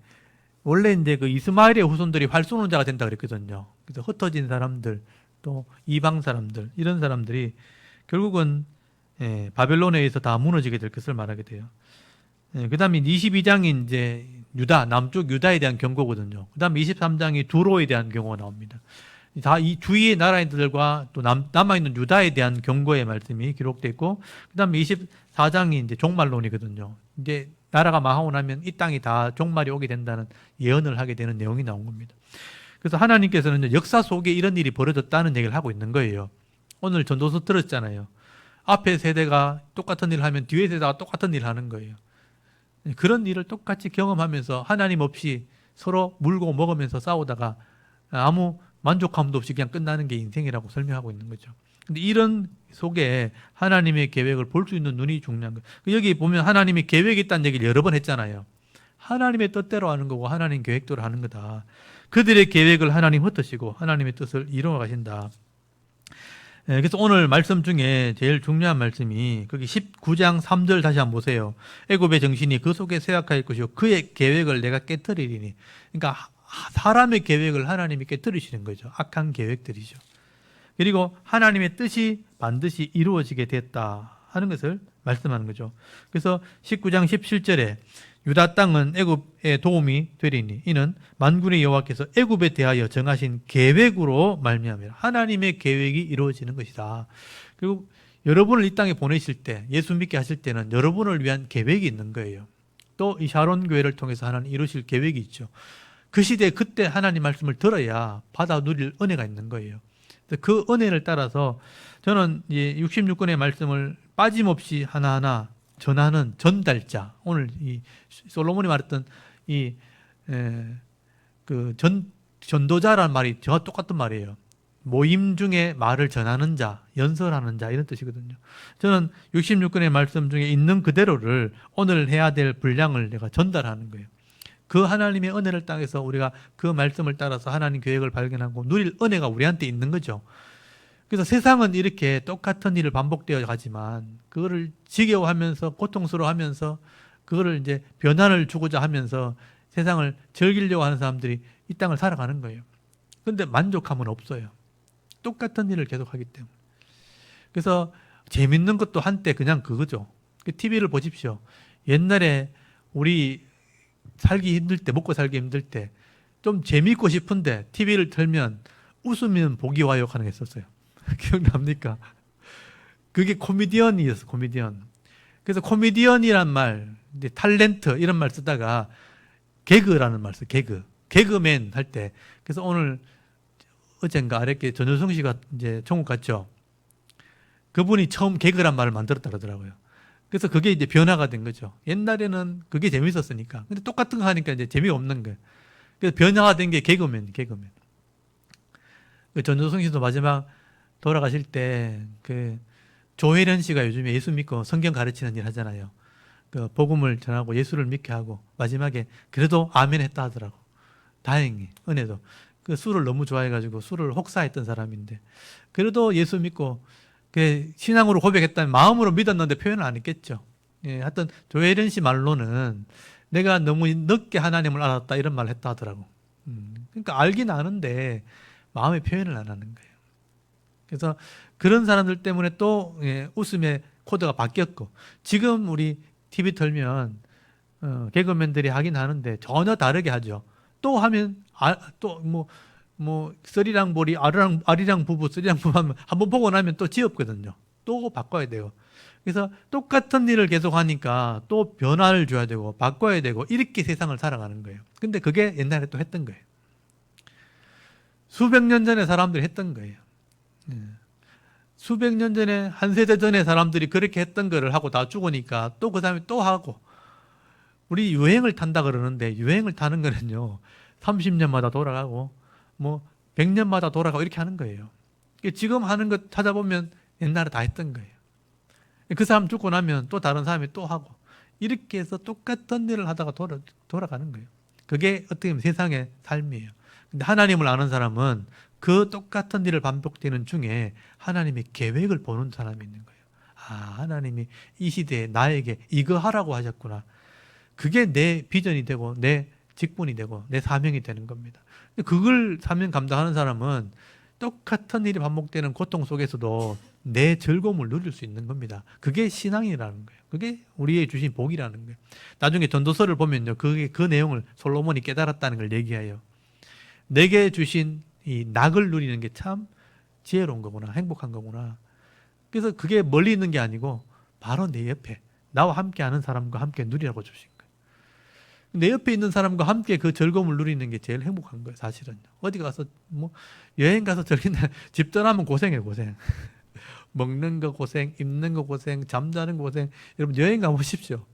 원래 이제 그 이스마엘의 후손들이 활 쏘는 자가 된다 그랬거든요. 그래서 흩어진 사람들, 또 이방 사람들, 이런 사람들이 결국은 바벨론에 의해서 다 무너지게 될 것을 말하게 돼요. 그 다음에 22장이 이제 남쪽 유다에 대한 경고거든요. 그 다음에 23장이 두로에 대한 경고가 나옵니다. 다 이 주위의 나라들과 또 남아있는 유다에 대한 경고의 말씀이 기록되어 있고, 그 다음에 24장이 이제 종말론이거든요. 이제 나라가 망하고 나면 이 땅이 다 종말이 오게 된다는 예언을 하게 되는 내용이 나온 겁니다. 그래서 하나님께서는 역사 속에 이런 일이 벌어졌다는 얘기를 하고 있는 거예요. 오늘 전도서 들었잖아요. 앞에 세대가 똑같은 일을 하면 뒤에 세대가 똑같은 일을 하는 거예요. 그런 일을 똑같이 경험하면서 하나님 없이 서로 물고 먹으면서 싸우다가 아무 만족감도 없이 그냥 끝나는 게 인생이라고 설명하고 있는 거죠. 근데 이런 속에 하나님의 계획을 볼 수 있는 눈이 중요한 거예요. 여기 보면 하나님의 계획이 있다는 얘기를 여러 번 했잖아요. 하나님의 뜻대로 하는 거고 하나님 계획대로 하는 거다. 그들의 계획을 하나님 흩으시고 하나님의 뜻을 이루어 가신다. 그래서 오늘 말씀 중에 제일 중요한 말씀이 거기 19장 3절 다시 한번 보세요. 애굽의 정신이 그 속에 쇠약할 것이요 그의 계획을 내가 깨뜨리리니. 그러니까 사람의 계획을 하나님이 깨뜨리시는 거죠. 악한 계획들이죠. 그리고 하나님의 뜻이 반드시 이루어지게 됐다 하는 것을 말씀하는 거죠. 그래서 19장 17절에 유다 땅은 애굽의 도움이 되리니 이는 만군의 여호와께서 애굽에 대하여 정하신 계획으로 말미암이라. 하나님의 계획이 이루어지는 것이다. 그리고 여러분을 이 땅에 보내실 때, 예수 믿게 하실 때는 여러분을 위한 계획이 있는 거예요. 또 이 샤론 교회를 통해서 하나님 이루실 계획이 있죠. 그 시대에 그때 하나님 말씀을 들어야 받아 누릴 은혜가 있는 거예요. 그 은혜를 따라서 저는 66권의 말씀을 빠짐없이 하나하나 전하는 전달자. 오늘 이 솔로몬이 말했던 전도자라는 말이 저와 똑같은 말이에요. 모임 중에 말을 전하는 자, 연설하는 자 이런 뜻이거든요. 저는 66권의 말씀 중에 있는 그대로를 오늘 해야 될 분량을 내가 전달하는 거예요. 그 하나님의 은혜를 땅에서 우리가 그 말씀을 따라서 하나님 계획을 발견하고 누릴 은혜가 우리한테 있는 거죠. 그래서 세상은 이렇게 똑같은 일을 반복되어 가지만 그거를 지겨워하면서 고통스러워하면서 그거를 이제 변화를 주고자 하면서 세상을 즐기려고 하는 사람들이 이 땅을 살아가는 거예요. 그런데 만족함은 없어요. 똑같은 일을 계속하기 때문에. 그래서 재밌는 것도 한때 그냥 그거죠. TV를 보십시오. 옛날에 우리 살기 힘들 때, 먹고 살기 힘들 때 좀 재밌고 싶은데 TV를 틀면 웃으면 복이 와요 하는 게 있었어요. 기억납니까? 그게 코미디언이었어, 코미디언. 그래서 코미디언이란 말, 이제 탤런트 이런 말 쓰다가 개그라는 말 써, 개그. 개그맨 할 때. 그래서 오늘 어젠가 아랫게 전효성 씨가 이제 천국 갔죠. 그분이 처음 개그란 말을 만들었다 그러더라고요. 그래서 그게 이제 변화가 된 거죠. 옛날에는 그게 재밌었으니까. 근데 똑같은 거 하니까 이제 재미없는 거예요. 그래서 변화가 된 게 개그맨. 전효성 씨도 마지막 돌아가실 때 조혜련 씨가 요즘에 예수 믿고 성경 가르치는 일 하잖아요. 그 복음을 전하고 예수를 믿게 하고 마지막에 그래도 아멘 했다 하더라고. 다행히 은혜도. 그 술을 너무 좋아해가지고 술을 혹사했던 사람인데 그래도 예수 믿고 신앙으로 고백했다면 마음으로 믿었는데 표현을 안 했겠죠. 하여튼 조혜련 씨 말로는 내가 너무 늦게 하나님을 알았다 이런 말을 했다 하더라고. 그러니까 알긴 아는데 마음의 표현을 안 하는 거예요. 그래서 그런 사람들 때문에 또 웃음의 코드가 바뀌었고 지금 우리 TV 틀면 개그맨들이 하긴 하는데 전혀 다르게 하죠. 또 하면 쓰리랑 보리 아리랑 부부 쓰리랑 부부 하면 한번 보고 나면 또 지없거든요. 또 바꿔야 돼요. 그래서 똑같은 일을 계속 하니까 또 변화를 줘야 되고 바꿔야 되고 이렇게 세상을 살아가는 거예요. 근데 그게 옛날에 또 했던 거예요. 수백 년 전에 사람들이 했던 거예요. 수백 년 전에 한 세대 전에 사람들이 그렇게 했던 거를 하고 다 죽으니까 또 그 다음에 또 하고 우리 유행을 탄다 그러는데 유행을 타는 거는요 30년마다 돌아가고 100년마다 돌아가고 이렇게 하는 거예요. 지금 하는 거 찾아보면 옛날에 다 했던 거예요. 그 사람 죽고 나면 또 다른 사람이 또 하고 이렇게 해서 똑같은 일을 하다가 돌아가는 거예요. 그게 어떻게 보면 세상의 삶이에요. 근데 하나님을 아는 사람은 그 똑같은 일을 반복되는 중에 하나님의 계획을 보는 사람이 있는 거예요. 하나님이 이 시대에 나에게 이거 하라고 하셨구나. 그게 내 비전이 되고 내 직분이 되고 내 사명이 되는 겁니다. 그걸 사명 감당하는 사람은 똑같은 일이 반복되는 고통 속에서도 내 즐거움을 누릴 수 있는 겁니다. 그게 신앙이라는 거예요. 그게 우리의 주신 복이라는 거예요. 나중에 전도서를 보면요, 그 내용을 솔로몬이 깨달았다는 걸 얘기해요. 내게 주신 이 낙을 누리는 게 참 지혜로운 거구나, 행복한 거구나. 그래서 그게 멀리 있는 게 아니고 바로 내 옆에 나와 함께하는 사람과 함께 누리라고 주신 거예요. 내 옆에 있는 사람과 함께 그 즐거움을 누리는 게 제일 행복한 거예요, 사실은. 어디 가서 여행 가서 즐긴다, 집 떠나면 고생해요, 고생. 먹는 거 고생, 입는 거 고생, 잠자는 거 고생. 여러분 여행 가보십시오.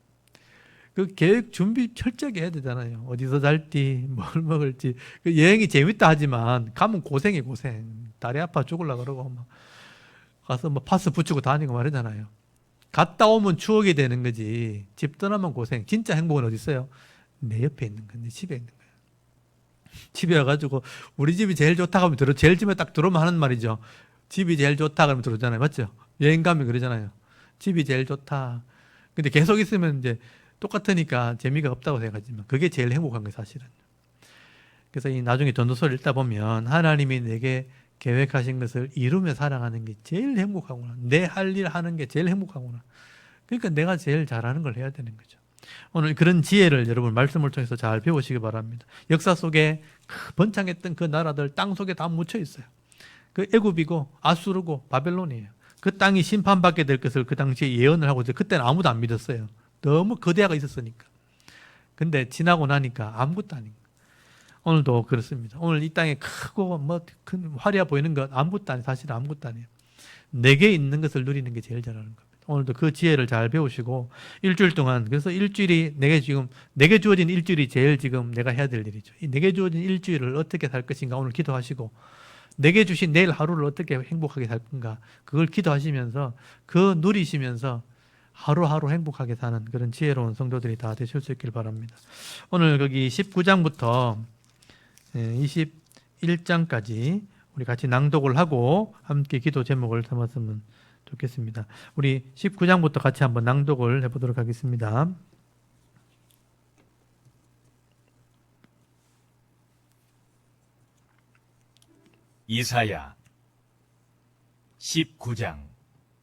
그 계획 준비 철저하게 해야 되잖아요. 어디서 잘지, 뭘 먹을지. 그 여행이 재밌다 하지만 가면 고생이 고생. 다리 아파 죽으려고 그러고 막 가서 파스 붙이고 다니고 말하잖아요. 갔다 오면 추억이 되는 거지. 집 떠나면 고생. 진짜 행복은 어디 있어요? 내 옆에 있는 거야. 내 집에 있는 거야. 집에 와가지고 우리 집이 제일 좋다 하면 제일 집에 딱 들어오면 하는 말이죠. 집이 제일 좋다 그러면 들어오잖아요. 맞죠? 여행 가면 그러잖아요. 집이 제일 좋다. 근데 계속 있으면 이제 똑같으니까 재미가 없다고 생각하지만 그게 제일 행복한 거예요, 사실은. 그래서 이 나중에 전도서를 읽다 보면 하나님이 내게 계획하신 것을 이루며 살아가는 게 제일 행복하구나. 내 할 일 하는 게 제일 행복하구나. 그러니까 내가 제일 잘하는 걸 해야 되는 거죠. 오늘 그런 지혜를 여러분 말씀을 통해서 잘 배우시기 바랍니다. 역사 속에 번창했던 그 나라들 땅 속에 다 묻혀 있어요. 그 애굽이고 아수르고 바벨론이에요. 그 땅이 심판받게 될 것을 그 당시에 예언을 하고 그때는 아무도 안 믿었어요. 너무 거대화가 있었으니까. 근데 지나고 나니까 아무것도 아닌 거예요. 오늘도 그렇습니다. 오늘 이 땅에 크고 큰 화려해 보이는 것 아무것도 아니에요. 사실 아무것도 아니에요. 내게 있는 것을 누리는 게 제일 잘하는 겁니다. 오늘도 그 지혜를 잘 배우시고 일주일 동안 그래서 일주일이 내게 주어진 일주일이 제일 지금 내가 해야 될 일이죠. 이 내게 주어진 일주일을 어떻게 살 것인가 오늘 기도하시고 내게 주신 내일 하루를 어떻게 행복하게 살 건가 그걸 기도하시면서 그 누리시면서 하루하루 행복하게 사는 그런 지혜로운 성도들이 다 되실 수 있길 바랍니다. 오늘 거기 19장부터 21장까지 우리 같이 낭독을 하고 함께 기도 제목을 삼았으면 좋겠습니다. 우리 19장부터 같이 한번 낭독을 해보도록 하겠습니다. 이사야 19장.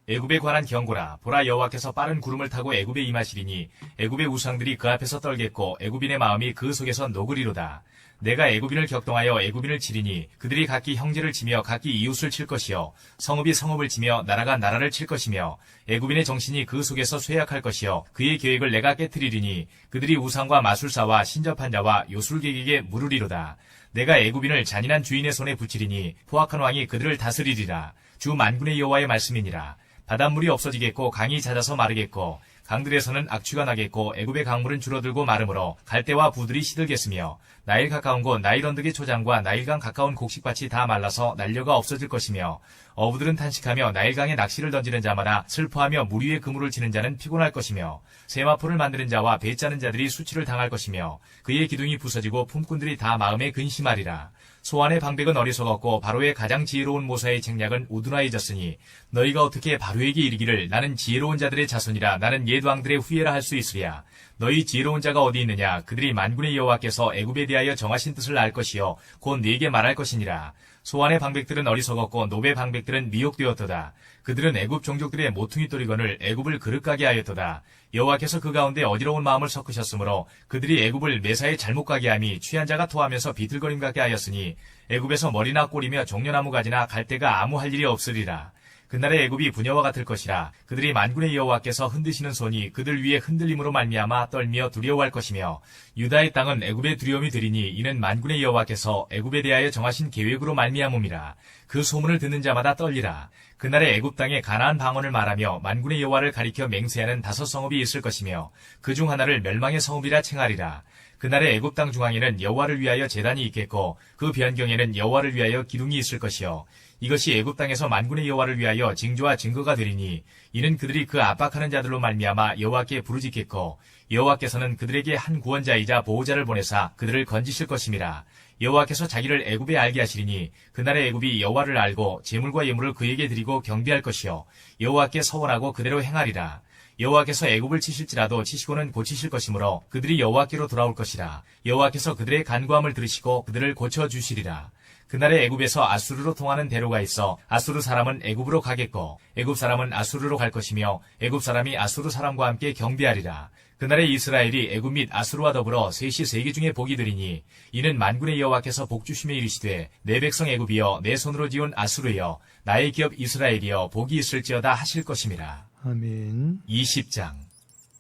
애굽에 관한 경고라. 보라, 여호와께서 빠른 구름을 타고 애굽에 임하시리니 애굽의 우상들이 그 앞에서 떨겠고 애굽인의 마음이 그 속에서 녹으리로다. 내가 애굽인을 격동하여 애굽인을 치리니 그들이 각기 형제를 치며 각기 이웃을 칠 것이요 성읍이 성읍을 치며 나라가 나라를 칠 것이며 애굽인의 정신이 그 속에서 쇠약할 것이요 그의 계획을 내가 깨트리리니 그들이 우상과 마술사와 신접한 자와 요술객에게 물으리로다. 내가 애굽인을 잔인한 주인의 손에 붙이리니 포악한 왕이 그들을 다스리리라. 주 만군의 여호와의 말씀이니라. 바닷물이 없어지겠고 강이 잦아서 마르겠고 강들에서는 악취가 나겠고 애굽의 강물은 줄어들고 마르므로 갈대와 부들이 시들겠으며 나일 가까운 곳 나일 언덕의 초장과 나일강 가까운 곡식밭이 다 말라서 난려가 없어질 것이며 어부들은 탄식하며 나일강에 낚시를 던지는 자마다 슬퍼하며 물 위에 그물을 치는 자는 피곤할 것이며 세마포를 만드는 자와 배 짜는 자들이 수치를 당할 것이며 그의 기둥이 부서지고 품꾼들이 다 마음에 근심하리라. 소안의 방백은 어리석었고 바로의 가장 지혜로운 모사의 책략은 우둔하여졌으니 너희가 어떻게 바로에게 이르기를 나는 지혜로운 자들의 자손이라 나는 옛 왕들의 후예라 할 수 있으랴. 너희 지혜로운 자가 어디 있느냐. 그들이 만군의 여호와께서 애굽에 대하여 정하신 뜻을 알 것이요 곧 네게 말할 것이니라. 소안의 방백들은 어리석었고 노베 방백들은 미혹되었도다. 그들은 애굽 종족들의 모퉁이 또리건을 애굽을 그릇가게 하였도다. 여호와께서 그 가운데 어지러운 마음을 섞으셨으므로 그들이 애굽을 매사에 잘못 가게 함이 취한 자가 토하면서 비틀거림 같게 하였으니 애굽에서 머리나 꼬리며 종려나무 가지나 갈대가 아무 할 일이 없으리라. 그날의 애굽이 부녀와 같을 것이라. 그들이 만군의 여호와께서 흔드시는 손이 그들 위에 흔들림으로 말미암아 떨며 두려워할 것이며 유다의 땅은 애굽의 두려움이 되리니 이는 만군의 여호와께서 애굽에 대하여 정하신 계획으로 말미암음이라. 그 소문을 듣는 자마다 떨리라. 그날의 애굽 땅에 가나안 방언을 말하며 만군의 여호와를 가리켜 맹세하는 5 성읍이 있을 것이며 그 중 하나를 멸망의 성읍이라 칭하리라. 그날의 애굽 땅 중앙에는 여호와를 위하여 제단이 있겠고 그 변경에는 여호와를 위하여 기둥이 있을 것이요 이것이 애굽 땅에서 만군의 여호와를 위하여 징조와 증거가 되리니 이는 그들이 그 압박하는 자들로 말미암아 여호와께 부르짖겠고 여호와께서는 그들에게 한 구원자이자 보호자를 보내사 그들을 건지실 것임이라. 여호와께서 자기를 애굽에 알게 하시리니 그날의 애굽이 여호와를 알고 제물과 예물을 그에게 드리고 경배할 것이요 여호와께 서원하고 그대로 행하리라. 여호와께서 애굽을 치실지라도 치시고는 고치실 것이므로 그들이 여호와께로 돌아올 것이라. 여호와께서 그들의 간구함을 들으시고 그들을 고쳐주시리라. 그날의 애굽에서 아수르로 통하는 대로가 있어 아수르 사람은 애굽으로 가겠고 애굽 사람은 아수르로 갈 것이며 애굽 사람이 아수르 사람과 함께 경배하리라. 그날의 이스라엘이 애굽 및 아수르와 더불어 셋이 세계 중에 복이 되리니 이는 만군의 여호와께서 복주심에 이르시되 내 백성 애굽이여 내 손으로 지은 아수르여 나의 기업 이스라엘이여 복이 있을지어다 하실 것임이라. 아멘. 20장.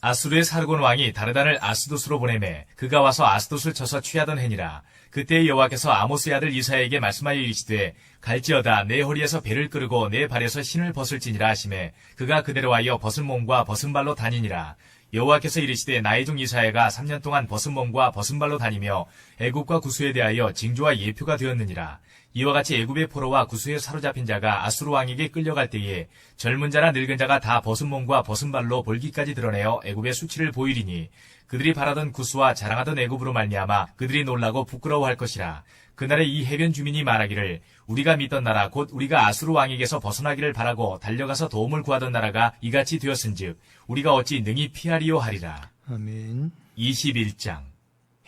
아수르의 사르곤 왕이 다르단을 아스도스로 보내매 그가 와서 아스도스를 쳐서 취하던 해니라. 그때 여호와께서 아모스의 아들 이사야에게 말씀하여 이르시되 갈지어다 내 허리에서 배를 끄르고 내 발에서 신을 벗을지니라 하시매 그가 그대로 하여 벗은 몸과 벗은 발로 다니니라. 여호와께서 이르시되 나의 종 이스라엘가 3년 동안 벗은 몸과 벗은 발로 다니며 애굽과 구스에 대하여 징조와 예표가 되었느니라. 이와 같이 애굽의 포로와 구스에 사로잡힌 자가 아수르 왕에게 끌려갈 때에 젊은 자나 늙은 자가 다 벗은 몸과 벗은 발로 볼기까지 드러내어 애굽의 수치를 보이리니 그들이 바라던 구스와 자랑하던 애굽으로 말미암아 그들이 놀라고 부끄러워할 것이라. 그날에 이 해변 주민이 말하기를 우리가 믿던 나라 곧 우리가 아수르 왕에게서 벗어나기를 바라고 달려가서 도움을 구하던 나라가 이같이 되었은즉 우리가 어찌 능히 피하리요 하리라. 아멘. 21장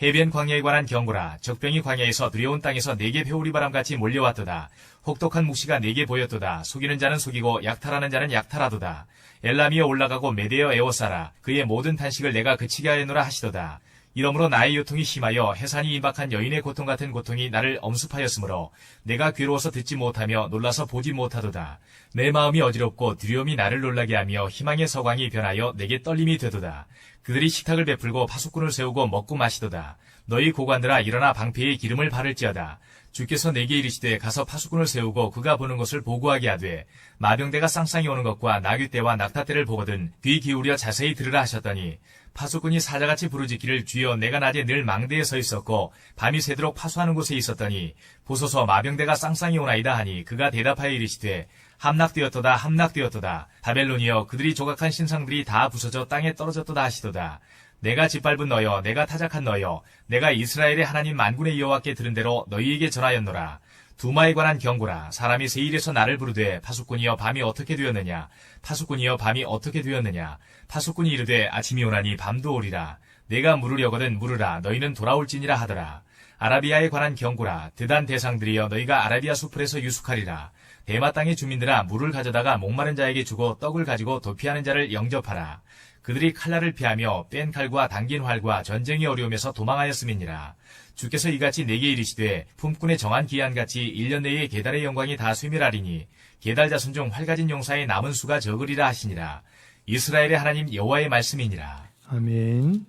해변 광야에 관한 경고라. 적병이 광야에서 두려운 땅에서 내게 회오리바람같이 몰려왔도다. 혹독한 묵시가 내게 보였도다. 속이는 자는 속이고 약탈하는 자는 약탈하도다. 엘람이여 올라가고 메대여 에워싸라. 그의 모든 탄식을 내가 그치게 하였노라 하시도다. 이러므로 나의 요통이 심하여 해산이 임박한 여인의 고통 같은 고통이 나를 엄습하였으므로 내가 괴로워서 듣지 못하며 놀라서 보지 못하도다. 내 마음이 어지럽고 두려움이 나를 놀라게 하며 희망의 서광이 변하여 내게 떨림이 되도다. 그들이 식탁을 베풀고 파수꾼을 세우고 먹고 마시도다. 너희 고관들아 일어나 방패에 기름을 바를지어다. 주께서 내게 이르시되 가서 파수꾼을 세우고 그가 보는 것을 보고하게 하되 마병대가 쌍쌍이 오는 것과 나귀떼와 낙타떼를 보거든 귀 기울여 자세히 들으라 하셨더니 파수꾼이 사자같이 부르짖기를 주여 내가 낮에 늘 망대에 서 있었고 밤이 새도록 파수하는 곳에 있었더니 보소서 마병대가 쌍쌍이 오나이다 하니 그가 대답하여 이르시되 함락되었도다 함락되었도다. 바벨론이여 그들이 조각한 신상들이 다 부서져 땅에 떨어졌도다 하시도다. 내가 짓밟은 너여 내가 타작한 너여 내가 이스라엘의 하나님 만군의 여호와께 들은 대로 너희에게 전하였노라. 두마에 관한 경고라. 사람이 세일에서 나를 부르되 파수꾼이여 밤이 어떻게 되었느냐. 파수꾼이여 밤이 어떻게 되었느냐. 파수꾼이 이르되 아침이 오나니 밤도 오리라. 내가 물으려거든 물으라. 너희는 돌아올지니라 하더라. 아라비아에 관한 경고라. 드단 대상들이여 너희가 아라비아 수풀에서 유숙하리라. 대마 땅의 주민들아 물을 가져다가 목마른 자에게 주고 떡을 가지고 도피하는 자를 영접하라. 그들이 칼날을 피하며 뺀 칼과 당긴 활과 전쟁의 어려움에서 도망하였음이니라. 주께서 이같이 내게 이르시되 품꾼의 정한 기한같이 1년 내에 게달의 영광이 다 쇠멸하리니 게달 자손 중 활 가진 용사의 남은 수가 적으리라 하시니라. 이스라엘의 하나님 여호와의 말씀이니라. 아멘.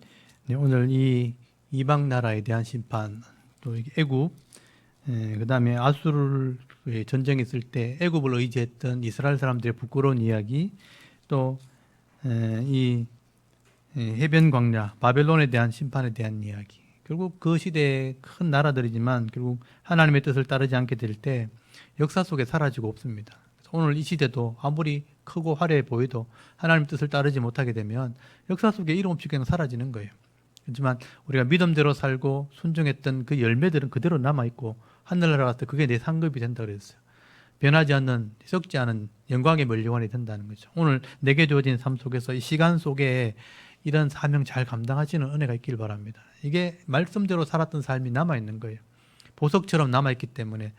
네, 오늘 이 이방 나라에 대한 심판, 또 애굽, 그다음에 아수르의 전쟁이 있을 때 애굽을 의지했던 이스라엘 사람들의 부끄러운 이야기, 또 이 해변 광야 바벨론에 대한 심판에 대한 이야기. 결국 그 시대의 큰 나라들이지만 결국 하나님의 뜻을 따르지 않게 될 때 역사 속에 사라지고 없습니다. 오늘 이 시대도 아무리 크고 화려해 보여도 하나님의 뜻을 따르지 못하게 되면 역사 속에 이름 없이 그냥 사라지는 거예요. 하지만 우리가 믿음대로 살고 순종했던 그 열매들은 그대로 남아있고 하늘나라 갔을 때 그게 내 상급이 된다 그랬어요. 변하지 않는, 썩지 않은 영광의 면류관이 된다는 거죠. 오늘 내게 주어진 삶 속에서 이 시간 속에 이런 사명 잘 감당하시는 은혜가 있길 바랍니다. 이게 말씀대로 살았던 삶이 남아있는 거예요. 보석처럼 남아있기 때문에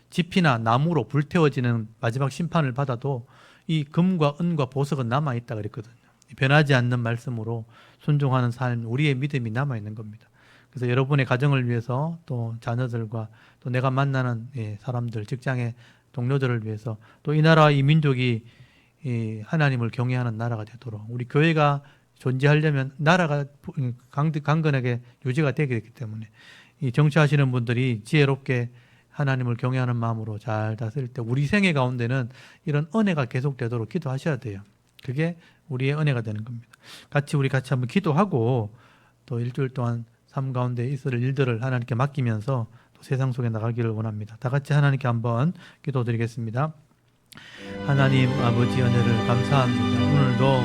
지피나 나무로 불태워지는 마지막 심판을 받아도 이 금과 은과 보석은 남아있다 그랬거든요. 변하지 않는 말씀으로 순종하는 삶, 우리의 믿음이 남아있는 겁니다. 그래서 여러분의 가정을 위해서 또 자녀들과 또 내가 만나는 사람들, 직장의 동료들을 위해서 또 이 나라, 이 민족이 하나님을 경외하는 나라가 되도록 우리 교회가 존재하려면 나라가 강건하게 유지가 되게 됐기 때문에 이 정치하시는 분들이 지혜롭게 하나님을 경외하는 마음으로 잘 다스릴 때 우리 생애 가운데는 이런 은혜가 계속되도록 기도하셔야 돼요. 그게 우리의 은혜가 되는 겁니다. 우리 같이 한번 기도하고 또 일주일 동안 삶 가운데 있을 일들을 하나님께 맡기면서 또 세상 속에 나가기를 원합니다. 다 같이 하나님께 한번 기도드리겠습니다. 하나님 아버지 은혜를 감사합니다. 오늘도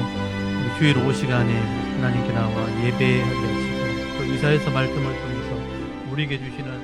우리 주일 오후 시간에 하나님께 나와 예배하게 하시고 또 이사야서 말씀을 통해서 우리에게 주시는